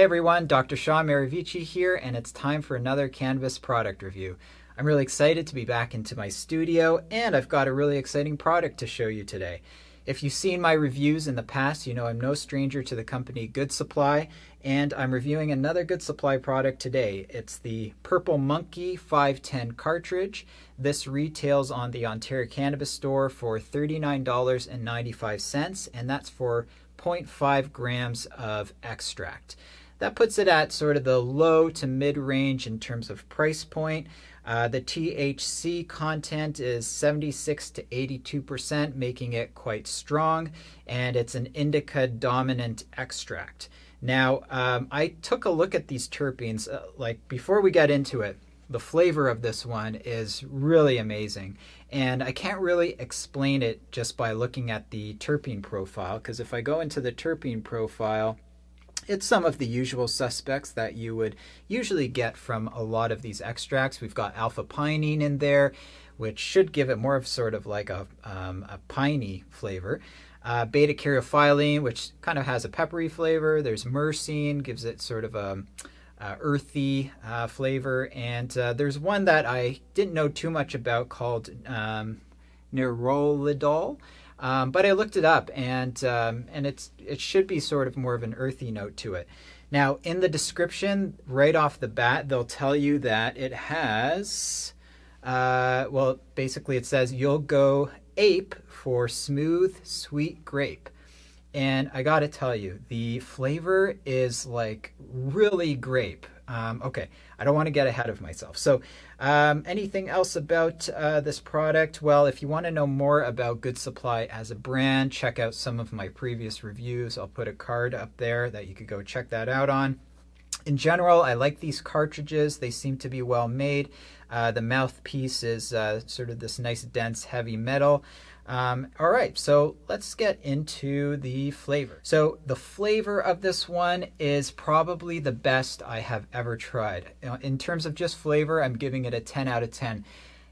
everyone, Dr. Sean Marivici here, and it's time for another cannabis product review. I'm really excited to be back into my studio, and I've got a really exciting product to show you today. If you've seen my reviews in the past, you know I'm no stranger to the company Good Supply, and I'm reviewing another Good Supply product today. It's the Purple Monkey 510 cartridge. This retails on the Ontario Cannabis Store for $39.95, and that's for 0.5 grams of extract. That puts it at sort of the low to mid range in terms of price point. The THC content is 76 to 82%, making it quite strong, and it's an indica dominant extract. Now, I took a look at these terpenes, before we get into it. The flavor of this one is really amazing, and I can't really explain it just by looking at the terpene profile, because if I go into the terpene profile, it's some of the usual suspects that you would usually get from a lot of these extracts. We've got alpha pinene in there, which should give it more of sort of like a piney flavor. Beta caryophyllene, which kind of has a peppery flavor. There's myrcene, gives it sort of a earthy flavor. And there's one that I didn't know too much about called nerolidol. But I looked it up, and it should be sort of more of an earthy note to it. Now, in the description, right off the bat, they'll tell you that it has, basically it says, you'll go ape for smooth, sweet grape. And I gotta tell you, the flavor is like really grape. Okay, I don't want to get ahead of myself. So anything else about this product? Well, if you want to know more about Good Supply as a brand, check out some of my previous reviews. I'll put a card up there that you could go check that out on. In general, I like these cartridges. They seem to be well made. The mouthpiece is sort of this nice, dense, heavy metal. All right, so let's get into the flavor. So the flavor of this one is probably the best I have ever tried. In terms of just flavor, I'm giving it a 10 out of 10.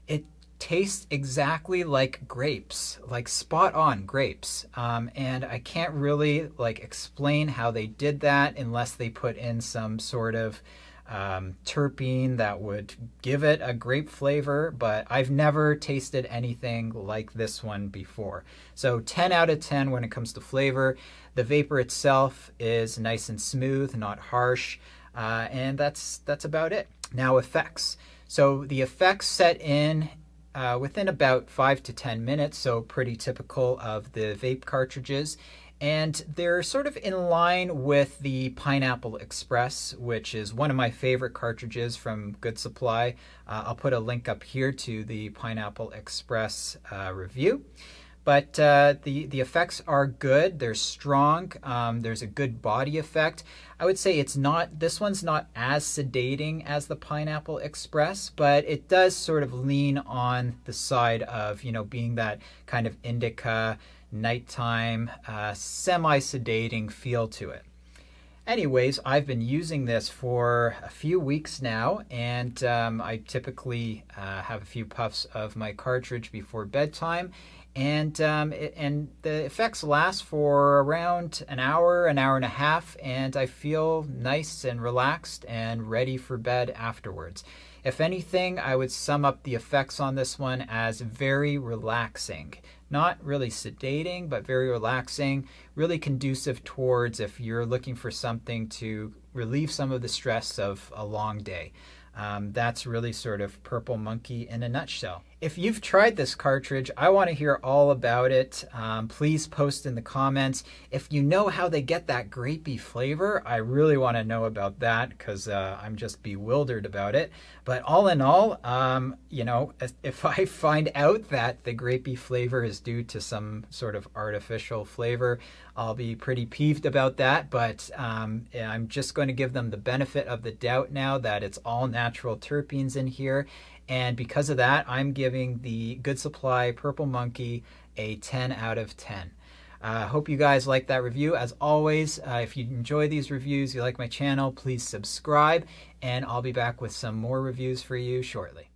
It tastes exactly like grapes, like spot on grapes. And I can't really explain how they did that unless they put in some sort of terpene that would give it a grape flavor, but I've never tasted anything like this one before. So 10 out of 10 when it comes to flavor. The vapor itself is nice and smooth, not harsh, and that's about it. Now, effects. So the effects set in within about 5 to 10 minutes, so pretty typical of the vape cartridges. And they're sort of in line with the Pineapple Express, which is one of my favorite cartridges from Good Supply. I'll put a link up here to the Pineapple Express review. But the effects are good. They're strong. There's a good body effect. I would say this one's not as sedating as the Pineapple Express, but it does sort of lean on the side of, being that kind of indica, nighttime, semi-sedating feel to it. Anyways, I've been using this for a few weeks now, and I typically have a few puffs of my cartridge before bedtime, and the effects last for around an hour and a half, and I feel nice and relaxed and ready for bed afterwards. If anything, I would sum up the effects on this one as very relaxing. Not really sedating, but very relaxing, really conducive towards if you're looking for something to relieve some of the stress of a long day. That's really sort of Purple Monkey in a nutshell. If you've tried this cartridge, I want to hear all about it. Please post in the comments. If you know how they get that grapey flavor, I really want to know about that, because I'm just bewildered about it. But all in all, if I find out that the grapey flavor is due to some sort of artificial flavor, I'll be pretty peeved about that. But I'm just going to give them the benefit of the doubt now that it's all natural terpenes in here. And because of that, I'm giving the Good Supply Purple Monkey a 10 out of 10. Hope you guys like that review. As always, if you enjoy these reviews, you like my channel, please subscribe, and I'll be back with some more reviews for you shortly.